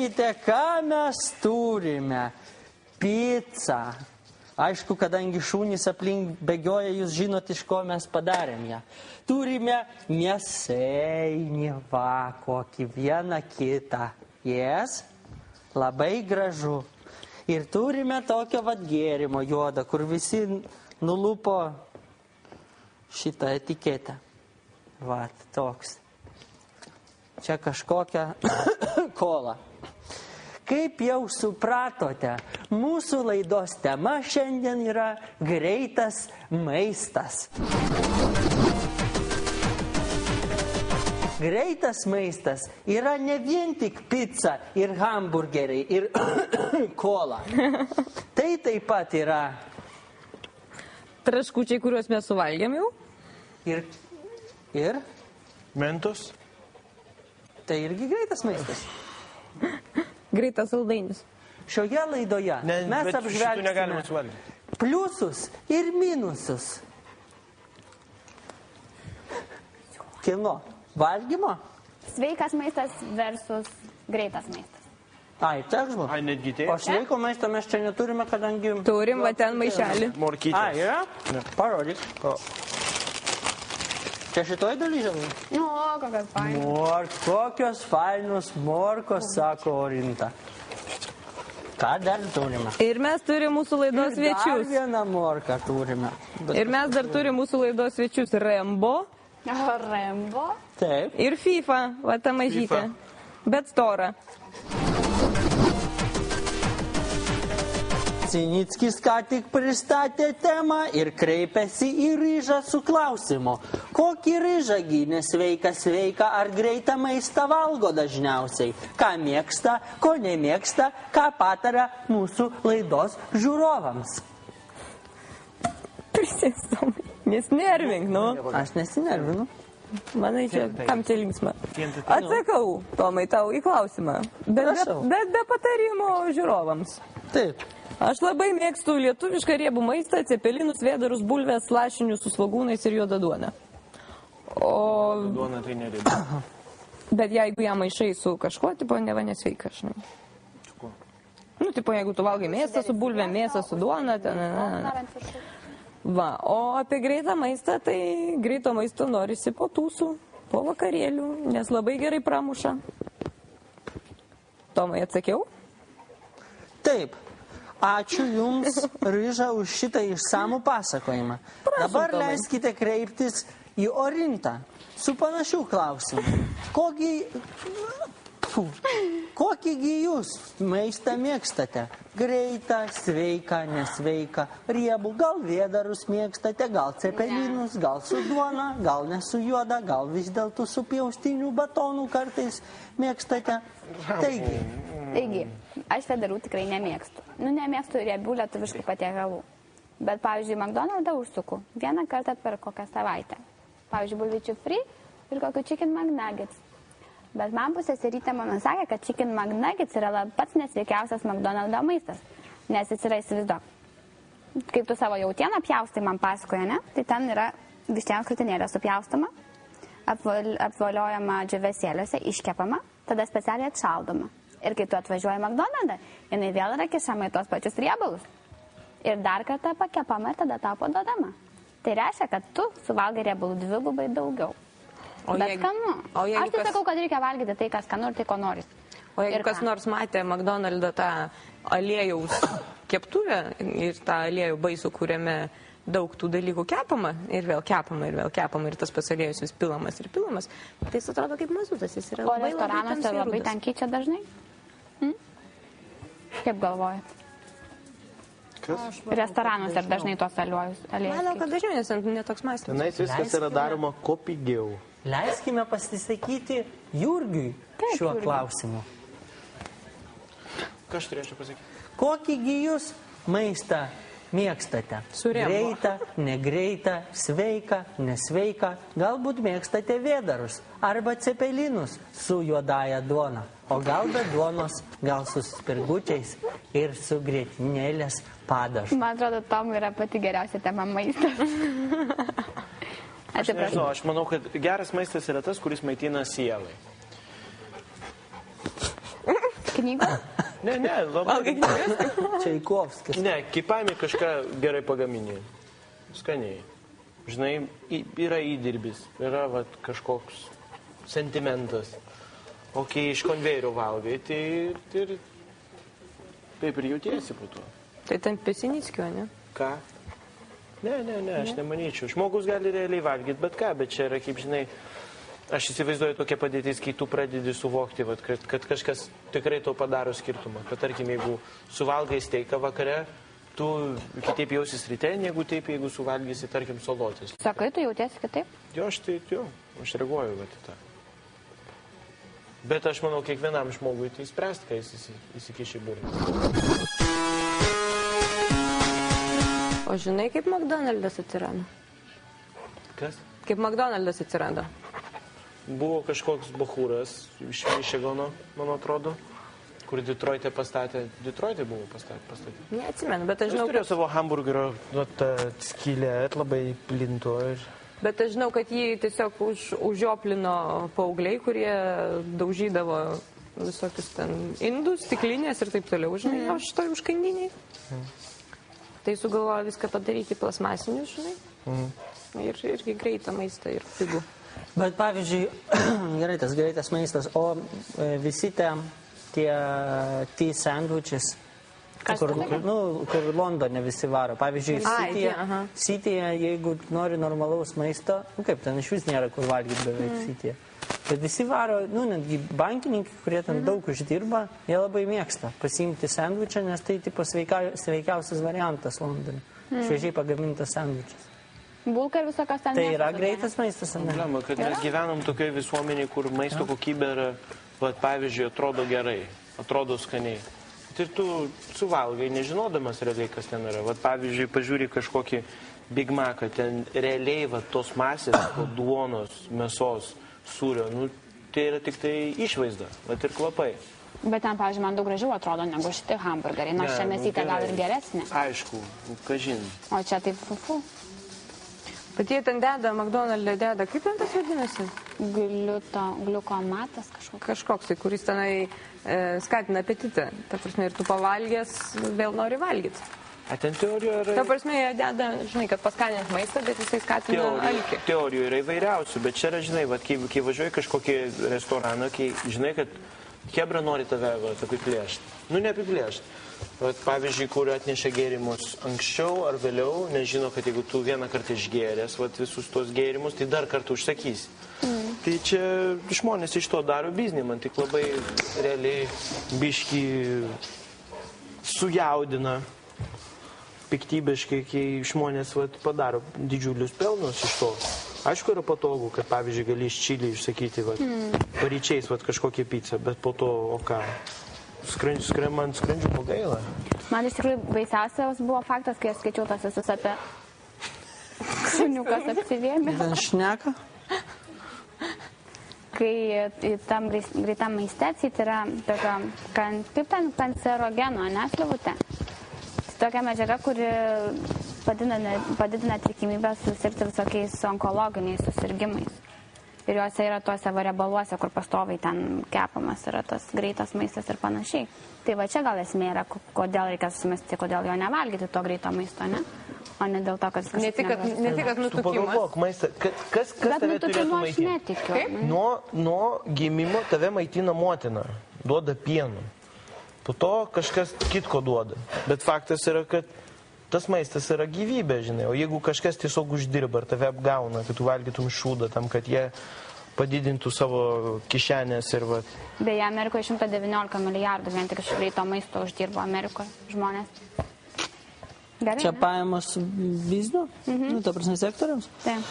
Žiūrėkite, ką mes turime. Pica. Aišku, kadangi šunys aplink bėgioja, jūs žinot, iš ko mes padarėm ją. Turime mėsainį, va, kokį vieną kitą. Jas, labai gražu. Ir turime tokio vat gėrimo juodą, kur visi nulupo šitą etiketę. Vat, toks. Čia kažkokia kola. Kaip jau supratote, mūsų laidos tema šiandien yra greitas maistas. Greitas maistas yra ne vien tik pica ir hamburgeriai ir kola. Tai taip pat yra... Traškučiai, kuriuos mes suvalgėm jau. Ir? Mentos. Tai irgi greitas maistas. Greitas saldainis. Šioje laidoje mes apžvelgsime pliusus ir minusus. Kino? Valgymo? Sveikas maistas versus greitas maistas. Ai, tiek žinau. Ai, netgi taip. O sveiko maisto mes čia neturime, kadangi... Turim, va ten maišelį. Morkytės. Ai, yra? Parodyk. Čia šitoj daly žinai? Nu, kokios fainos. Kokios fainos morkos, sako Orinta. Ką dar turime? Ir mes turime mūsų laidos svečius. Dar vieną morką turime. Ir mes dar turime mūsų laidos svečius Rembo. Rembo. Taip. Ir FIFA, va ta mažytė. Bet stora. Sinickis ką tik pristatė temą ir kreipėsi į Ryžą su klausimu. Kokį Ryžą gynė sveika ar greitą maistą valgo dažniausiai? Ką mėgsta, ko nemėgsta, ką pataria mūsų laidos žiūrovams? Prisėstomai. Nesnervink, nu. Aš nesinervinu. Manai, čia kam čia linksma. Atsakau, Tomai, tau į klausimą. Bet be patarimo žiūrovams. Taip. Aš labai mėgstu lietuvišką riebų maistą, cepelinus, vėdarus, bulves, lašinius su svogūnais ir juodą duoną. O... Duona tai neriebi. Bet jeigu ją maišai su kažkuo, tipo, neva nesveika, žinai. Su kuo? Nu, tipo, jeigu tu valgai mėsą su bulvė, mėsą su duona, ten... Va, o apie greitą maistą, tai greito maisto norisi po tūsų, po vakarėlių, nes labai gerai pramuša. Tomai, atsakiau? Taip. Ačiū Jums, Ryža, už šitą išsamų pasakojimą. Dabar leiskite kreiptis į Orintą su panašių klausimų. Kokįgi Jūs maistą mėgstate? Greitą, sveiką, nesveiką, riebų, gal vėdarus mėgstate, gal cepelinus, gal su duona, gal ne su juoda, gal vis dėlto su pjaustinių batonų kartais mėgstate. Taigi, aš vėdarų tikrai nemėgstu. Nu, nemėgstu riebių lietuviškų patiekalų. Bet, pavyzdžiui, McDonald'ą užsuku vieną kartą per kokią savaitę. Pavyzdžiui, bulvyčių free ir kokių chicken McNuggets. Bet man pusseserytė mano sakė, kad chicken McNuggets yra pats nesveikiausias McDonald'o maistas. Nes jis yra, įsivaizduok. Kaip tu savo jautieną pjaustai, man pasakoja, ne? Tai ten yra vištienos krūtinėlė supjaustoma, apvoliojama džiūvėsėliuose, iškepama, tada specialiai atšaldoma. Ir kai tu atvažiuoji McDonald'ą, jinai vėl yra kišama į tos pačius riebalus. Ir dar kartą pakepama ir tada tau paduodama. Tai reiškia, kad tu suvalgai riebalų dvigubai daugiau. Bet skanu. Aš tai sakau, kad reikia valgyti tai, kas skanu ir tai, ko nori. O jeigu kas nors matė McDonald'o tą aliejaus keptuvę ir tą aliejų baisų, kuriame daug tų dalykų kepama ir vėl kepama ir tas pats aliejus vis pilamas ir pilamas, tai jis atrodo kaip mazutas, jis yra labai restoranuose labai ten keičia dažnai? Kaip galvojat? Kas? Restoranuose ir dažnai tos aliejus. Manau, kad dažniau, nes netoks maistas. Tenais viskas yra daroma kuo pigiau. Leiskime pasisakyti Jurgiui šiuo klausimu. Ką aš turėčiau pasakyti? Kokįgi Jūs maistą mėgstate? Greitą, negreitą, sveiką, nesveiką, galbūt mėgstate vėdarus arba cepelinus su juodąja duona, o gal be duonos, gal su spirgučiais ir su grietinėlės padažu. Man atrodo, Tom yra pati geriausia tema maistas. Aš nežinau, aš manau, kad geras maistas yra tas, kuris maitina sielai. Knygą? Ne, labai. Čaikovskis. Ne, kai paimi kažką gerai pagaminį. Skaniai. Žinai, yra įdirbis, yra vat, kažkoks sentimentas. O kai iš konvejerio valgai, tai taip ir jautiesi po to. Tai ten Pesinickio, ne? Ką? Ne, aš nemanyčiau. Žmogus gali realiai valgyti, bet ką, bet čia yra, kaip žinai, aš įsivaizduoju tokia padėtis, kai tu pradedi suvokti, vat, kad kažkas tikrai to padaro skirtumą. Kad tarkim, jeigu suvalgai steiką vakare, tu kitaip jausis ryte, negu taip, jeigu suvalgysi, tarkim, salotis. Sakai, tu jautiesi kitaip? Jo, aš reaguoju vat į tą. Bet aš manau, kiekvienam žmogui tai spręst, kai jis įsikiši burį. O žinai, kaip McDonald's atsirado? Kas? Kaip McDonald's atsirado? Buvo kažkoks bachūras iš Michigono, man atrodo, kur Detroit'e pastatė. Detroit'e buvo pastatė. Neatsimenu, bet aš žinau, turėjo savo hamburgerio, tą skylę labai plinto. Bet aš žinau, kad jį tiesiog užžioplino paaugliai, kurie daužydavo visokius ten indus, stiklinės ir taip toliau. Žinai, aš to užkandiniai. Tai sugalvojo viską padaryti plasmasinius, žinai. Ir irgi greitą maistą ir pigų. Bet pavyzdžiui, greitas maistas, o visi tie sandwiches, kur Londone visi varo. Pavyzdžiui, Cityje, jeigu nori normalaus maisto, kaip ten iš vis nėra kur valgyti beveik Cityje. Bet visi varo, netgi bankininkai, kurie ten daug uždirba, jie labai mėgsta pasiimti sandvičą, nes tai tipo sveikiausias variantas Londone. Šviežiai pagamintas sandvičas. Bulka ir visokios ten. Tai yra greitas maistas, ar ne? Problema, kad mes gyvenam tokioje visuomenėje, kur maisto kokybė yra, pavyzdžiui, atrodo gerai, atrodo skaniai. Ir tu suvalgai, nežinodamas realiai, kas ten yra. Pavyzdžiui, pažiūri kažkokį Big Mac'ą, ten realiai tos masės, duonos, mėsos, sūrio, tai yra tik tai išvaizda, ir kvapai. Bet ten, pavyzdžiui, man daug gražiau atrodo negu šitie hamburgeriai, nors čia mėsytė gal ir geresnė. Aišku, kažin. O čia taip fufu. Bet jie ten deda, McDonald'e deda, kaip ten tas vadinasi? Gliukomatas kažkoks. Kažkoks, tai kuris tenai skatina apetitą. Ta prasme, ir tu pavalgęs vėl nori valgyti. A ten teorijų yra... Ta prasme, jie deda, žinai, kad paskanint maistą, bet jisai skatina alkį. Teorijų yra įvairiausių, bet čia yra, žinai, kai važiuoji kažkokį restoraną, kai žinai, kad hebra nori tave apiplėšti. Neapiplėšti. Pavyzdžiui, kur atnešia gėrimus anksčiau ar vėliau, nežino, kad jeigu tu vieną kartą išgėręs visus tos gėrimus, tai dar kartą užsakysi. Tai čia žmonės iš to daro biznį, man tik labai realiai biškį sujaudina piktybiškai, kai žmonės padaro didžiulius pelnus iš to. Aišku, yra patogu, kad, pavyzdžiui, gali iš Čilį išsakyti paryčiais kažkokią pizzą, bet po to, o ką? Man skrandžių pagaila. Man iš tikrųjų baisiausias buvo faktas, kai aš skaičiau tas visus apie šuniukas apsivėmė. Ten šneka? Kai tam greitam maiste atsitira tokio, kaip ten kancerogeno, slivutė. Tokia medžiaga, kuri padidina tikimybę susirgti visokiais onkologiniais susirgimais. Ir juose yra tuose riebaluose, kur pastoviai ten kepamas yra tas greitas maistas ir panašiai. Tai va čia gal esmė yra, kodėl reikia susimesti, kodėl jo nevalgyti to greito maisto, ne? O ne dėl to, kad jis kažkaip negrastas. Ne tik, kad nutukimas. Tu pagalvok, maistą, kas tave turėtų maitinti? Nuo gimimo tave maitina motina, duoda pienų. Po to kažkas kitko duoda. Bet faktas yra, kad tas maistas yra gyvybė, žinai. O jeigu kažkas tiesiog uždirba ir tave apgauna, kad tu valgytum šūdą tam, kad jie padidintų savo kišenės ir Beje, Amerikoje 119 milijardų vien tik iš greito maisto uždirbo Amerikoje žmonės. Gerai, čia pajamos biznio? Ta prasme sektoriams? Taip.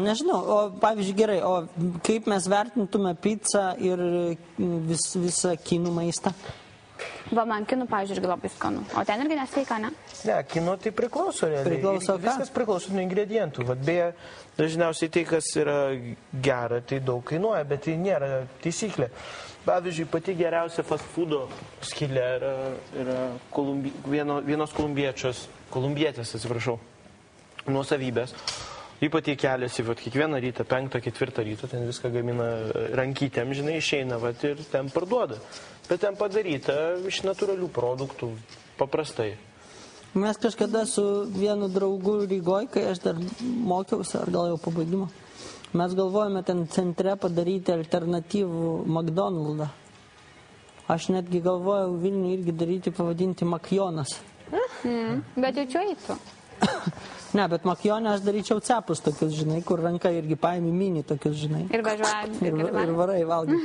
Nežinau, o pavyzdžiui, gerai, o kaip mes vertintume pizzą ir visą kinų maistą? Man kinų, pavyzdžiui, irgi labai skanu. O ten irgi nesveika, ne? Ne, kinų tai priklauso realiai. Viskas priklauso nuo ingredientų. Beje, dažniausiai tai, kas yra gera, tai daug kainuoja, bet tai nėra taisyklė. Pavyzdžiui, pati geriausia fast foodo skylė yra vienos kolumbietės, nuosavybės, Ypatingai keliasi, kiekvieną rytą, 5-4 ryto, ten viską gamina rankytėm, žinai, išeina ir ten parduoda. Bet ten padaryta iš natūralių produktų, paprastai. Mes kažkada su vienu draugu Rygoj, kai aš dar mokiausi, ar gal jau pabaigimo, mes galvojame ten centre padaryti alternatyvų McDonald'ą. Aš netgi galvojau Vilnių irgi daryti, pavadinti Makjonas. Bet jaučiu eitų. Ne, bet Makjonę aš daryčiau cepus tokius, žinai, kur ranka irgi paimi mini tokius, žinai. Ir važiuoja. Ir varai valgai.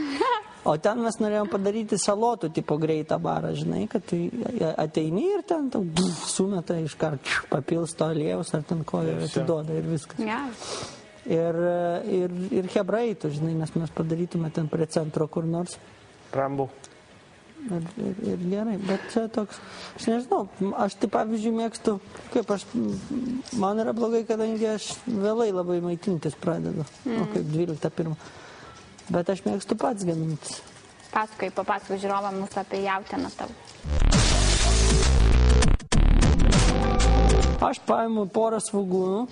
O ten mes norėjom padaryti salotų tipo greitą barą, žinai, kad tu ateini ir ten tau sumeta iškart, papilsto aliejaus ar ten ko ir atiduoda ir viskas. Ir hebraitų, žinai, nes mes padarytume ten prie centro kur nors. Rambau. Ir gerai, bet čia toks, aš nežinau, aš tai pavyzdžiui mėgstu, man yra blogai, kadangi aš vėlai labai maitintis pradedu, kaip 12-1. Bet aš mėgstu pats gamintis. Papasakai žiūrovą mūsų apie jautieną tavo. Aš paimu porą svogūnų,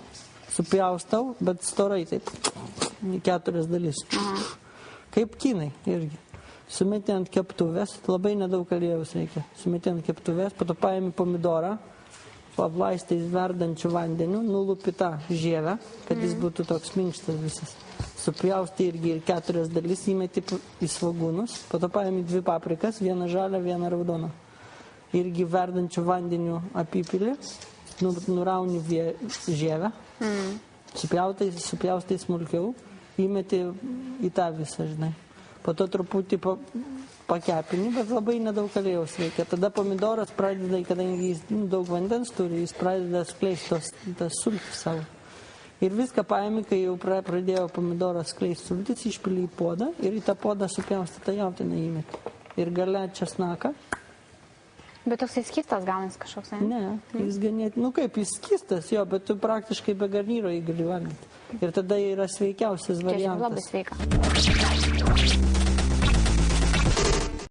supjaustau, bet storai taip, 4 dalis. Kaip kinai irgi. Sumeti ant keptuvės, labai nedaug aliejaus reikia. Sumeti ant keptuvės, po to paimi pomidorą, pavlaistai verdančių vandeniu, nulupi tą žievę, kad jis būtų toks minkštas visas. Supjaustai irgi ir 4 dalis, įmeti į svogūnus, po to paimi 2 paprikas, 1 žalią, 1 raudoną. Irgi verdančių vandeniu apipili, nurauni žievę, supjaustai smulkiau, įmeti į tą visą, žinai. Po to truputį pakepini, bet labai nedaug aliejaus reikia. Tada pomidoras pradeda, kadangi jis daug vandens turi, jis pradeda skleisti tas sultis savo. Ir viską paimi, kai jau pradėjo pomidoras skleisti sultis, išpili į podą ir į tą podą supjaustytą jautieną įmeti. Ir gale česnaką. Bet toksai skystas gaunas kažkoks, ne? Ne, jis ganėtinai, kaip jis skystas, jo, bet tu praktiškai be garnyro jį gali valgyti. Ir tada yra sveikiausias variantas. Labai sveika.